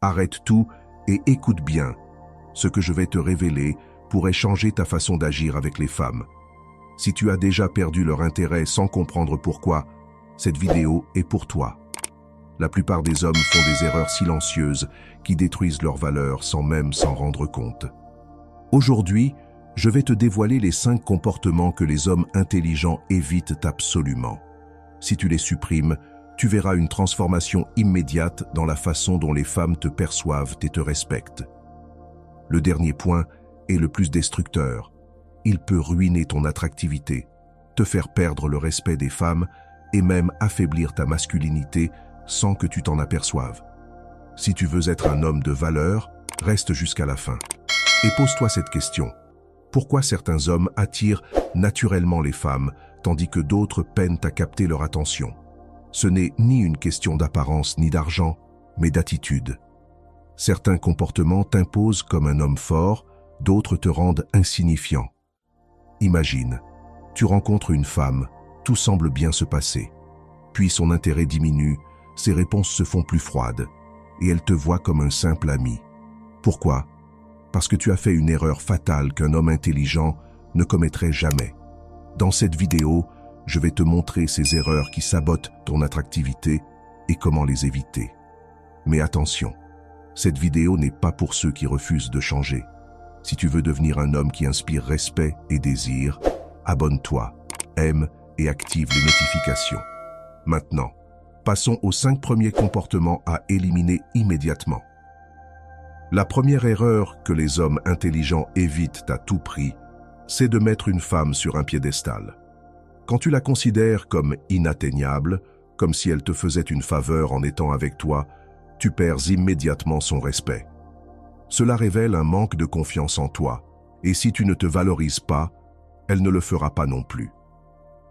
Arrête tout et écoute bien. Ce que je vais te révéler pourrait changer ta façon d'agir avec les femmes. Si tu as déjà perdu leur intérêt sans comprendre pourquoi, cette vidéo est pour toi. La plupart des hommes font des erreurs silencieuses qui détruisent leur valeur sans même s'en rendre compte. Aujourd'hui, je vais te dévoiler les 5 comportements que les hommes intelligents évitent absolument. Si tu les supprimes, tu verras une transformation immédiate dans la façon dont les femmes te perçoivent et te respectent. Le dernier point est le plus destructeur. Il peut ruiner ton attractivité, te faire perdre le respect des femmes et même affaiblir ta masculinité sans que tu t'en aperçoives. Si tu veux être un homme de valeur, reste jusqu'à la fin. Et pose-toi cette question. Pourquoi certains hommes attirent naturellement les femmes, tandis que d'autres peinent à capter leur attention? Ce n'est ni une question d'apparence ni d'argent, mais d'attitude. Certains comportements t'imposent comme un homme fort, d'autres te rendent insignifiant. Imagine, tu rencontres une femme, tout semble bien se passer. Puis son intérêt diminue, ses réponses se font plus froides, et elle te voit comme un simple ami. Pourquoi? Parce que tu as fait une erreur fatale qu'un homme intelligent ne commettrait jamais. Dans cette vidéo, je vais te montrer ces erreurs qui sabotent ton attractivité et comment les éviter. Mais attention, cette vidéo n'est pas pour ceux qui refusent de changer. Si tu veux devenir un homme qui inspire respect et désir, abonne-toi, aime et active les notifications. Maintenant, passons aux 5 premiers comportements à éliminer immédiatement. La première erreur que les hommes intelligents évitent à tout prix, c'est de mettre une femme sur un piédestal. Quand tu la considères comme inatteignable, comme si elle te faisait une faveur en étant avec toi, tu perds immédiatement son respect. Cela révèle un manque de confiance en toi, et si tu ne te valorises pas, elle ne le fera pas non plus.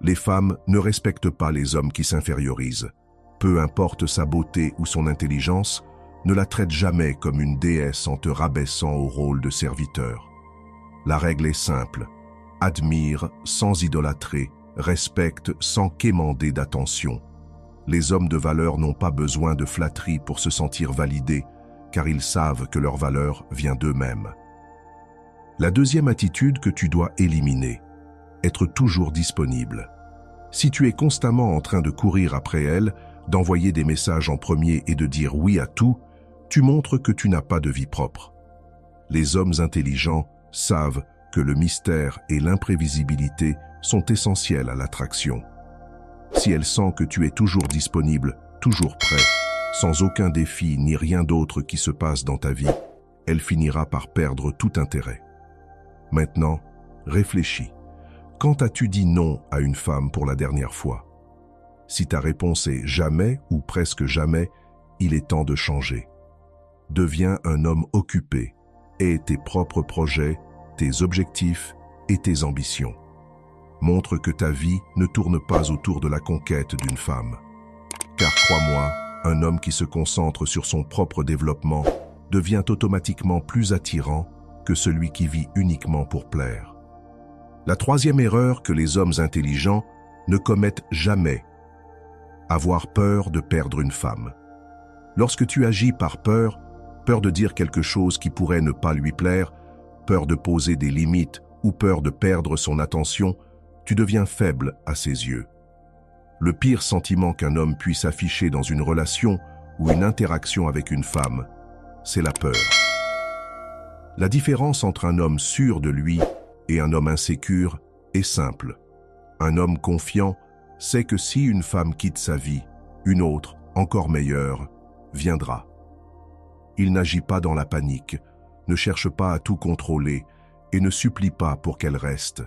Les femmes ne respectent pas les hommes qui s'infériorisent. Peu importe sa beauté ou son intelligence, ne la traite jamais comme une déesse en te rabaissant au rôle de serviteur. La règle est simple. Admire sans idolâtrer, respecte sans quémander d'attention. Les hommes de valeur n'ont pas besoin de flatterie pour se sentir validés, car ils savent que leur valeur vient d'eux-mêmes. La deuxième attitude que tu dois éliminer, être toujours disponible. Si tu es constamment en train de courir après elle, d'envoyer des messages en premier et de dire oui à tout, tu montres que tu n'as pas de vie propre. Les hommes intelligents savent que le mystère et l'imprévisibilité sont essentiels à l'attraction. Si elle sent que tu es toujours disponible, toujours prêt, sans aucun défi ni rien d'autre qui se passe dans ta vie, elle finira par perdre tout intérêt. Maintenant, réfléchis. Quand as-tu dit non à une femme pour la dernière fois? Si ta réponse est jamais ou presque jamais, il est temps de changer. Deviens un homme occupé, aie tes propres projets, tes objectifs et tes ambitions. Montre que ta vie ne tourne pas autour de la conquête d'une femme. Car crois-moi, un homme qui se concentre sur son propre développement devient automatiquement plus attirant que celui qui vit uniquement pour plaire. La troisième erreur que les hommes intelligents ne commettent jamais: avoir peur de perdre une femme. Lorsque tu agis par peur, peur de dire quelque chose qui pourrait ne pas lui plaire, peur de poser des limites ou peur de perdre son attention, tu deviens faible à ses yeux. Le pire sentiment qu'un homme puisse afficher dans une relation ou une interaction avec une femme, c'est la peur. La différence entre un homme sûr de lui et un homme insécure est simple. Un homme confiant sait que si une femme quitte sa vie, une autre, encore meilleure, viendra. Il n'agit pas dans la panique, ne cherche pas à tout contrôler et ne supplie pas pour qu'elle reste.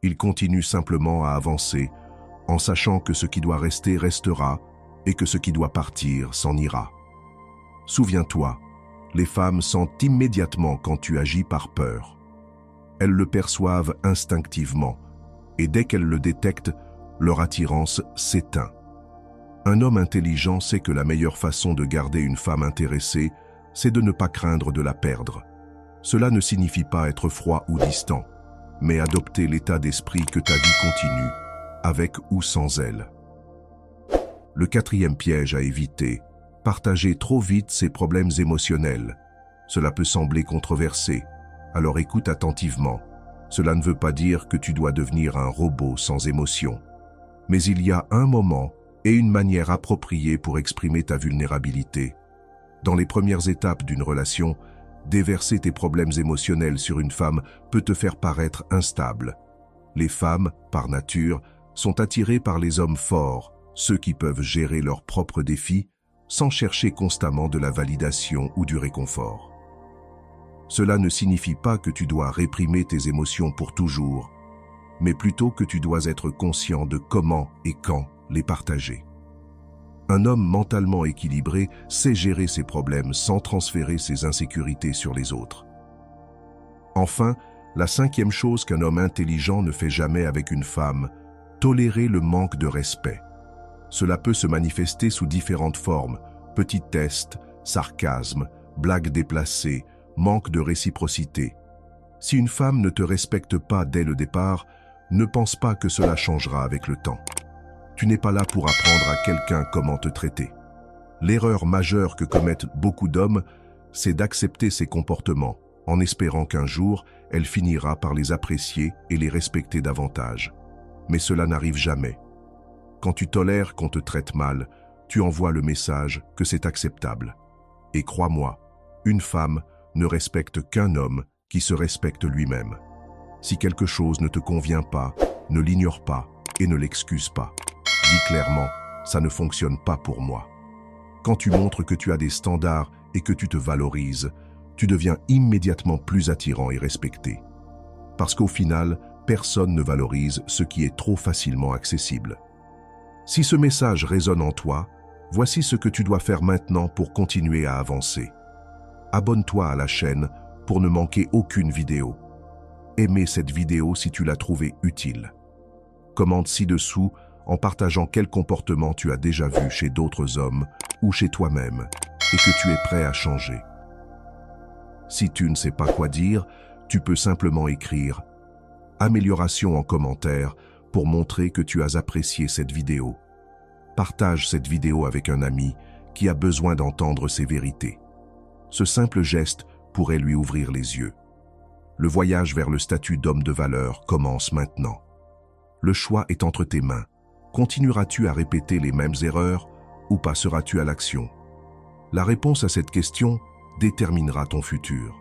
Il continue simplement à avancer, en sachant que ce qui doit rester restera et que ce qui doit partir s'en ira. Souviens-toi, les femmes sentent immédiatement quand tu agis par peur. Elles le perçoivent instinctivement, et dès qu'elles le détectent, leur attirance s'éteint. Un homme intelligent sait que la meilleure façon de garder une femme intéressée, c'est de ne pas craindre de la perdre. Cela ne signifie pas être froid ou distant, mais adopter l'état d'esprit que ta vie continue, avec ou sans elle. Le quatrième piège à éviter, Partager trop vite ses problèmes émotionnels. Cela peut sembler controversé, alors écoute attentivement. Cela ne veut pas dire que tu dois devenir un robot sans émotion. Mais il y a un moment et une manière appropriée pour exprimer ta vulnérabilité. Dans les premières étapes d'une relation, déverser tes problèmes émotionnels sur une femme peut te faire paraître instable. Les femmes, par nature, sont attirées par les hommes forts, ceux qui peuvent gérer leurs propres défis sans chercher constamment de la validation ou du réconfort. Cela ne signifie pas que tu dois réprimer tes émotions pour toujours, mais plutôt que tu dois être conscient de comment et quand les partager. Un homme mentalement équilibré sait gérer ses problèmes sans transférer ses insécurités sur les autres. Enfin, la cinquième chose qu'un homme intelligent ne fait jamais avec une femme, tolérer le manque de respect. Cela peut se manifester sous différentes formes, petits tests, sarcasme, blagues déplacées, manque de réciprocité. Si une femme ne te respecte pas dès le départ, ne pense pas que cela changera avec le temps. Tu n'es pas là pour apprendre à quelqu'un comment te traiter. L'erreur majeure que commettent beaucoup d'hommes, c'est d'accepter ces comportements, en espérant qu'un jour, elle finira par les apprécier et les respecter davantage. Mais cela n'arrive jamais. Quand tu tolères qu'on te traite mal, tu envoies le message que c'est acceptable. Et crois-moi, une femme ne respecte qu'un homme qui se respecte lui-même. Si quelque chose ne te convient pas, ne l'ignore pas et ne l'excuse pas. Dis clairement, ça ne fonctionne pas pour moi. Quand tu montres que tu as des standards et que tu te valorises, tu deviens immédiatement plus attirant et respecté. Parce qu'au final, personne ne valorise ce qui est trop facilement accessible. Si ce message résonne en toi, voici ce que tu dois faire maintenant pour continuer à avancer. Abonne-toi à la chaîne pour ne manquer aucune vidéo. Aimez cette vidéo si tu l'as trouvée utile. Commente ci-dessous en partageant quel comportement tu as déjà vu chez d'autres hommes ou chez toi-même et que tu es prêt à changer. Si tu ne sais pas quoi dire, tu peux simplement écrire « Amélioration » en commentaire pour montrer que tu as apprécié cette vidéo. Partage cette vidéo avec un ami qui a besoin d'entendre ces vérités. Ce simple geste pourrait lui ouvrir les yeux. Le voyage vers le statut d'homme de valeur commence maintenant. Le choix est entre tes mains. Continueras-tu à répéter les mêmes erreurs ou passeras-tu à l'action? La réponse à cette question déterminera ton futur.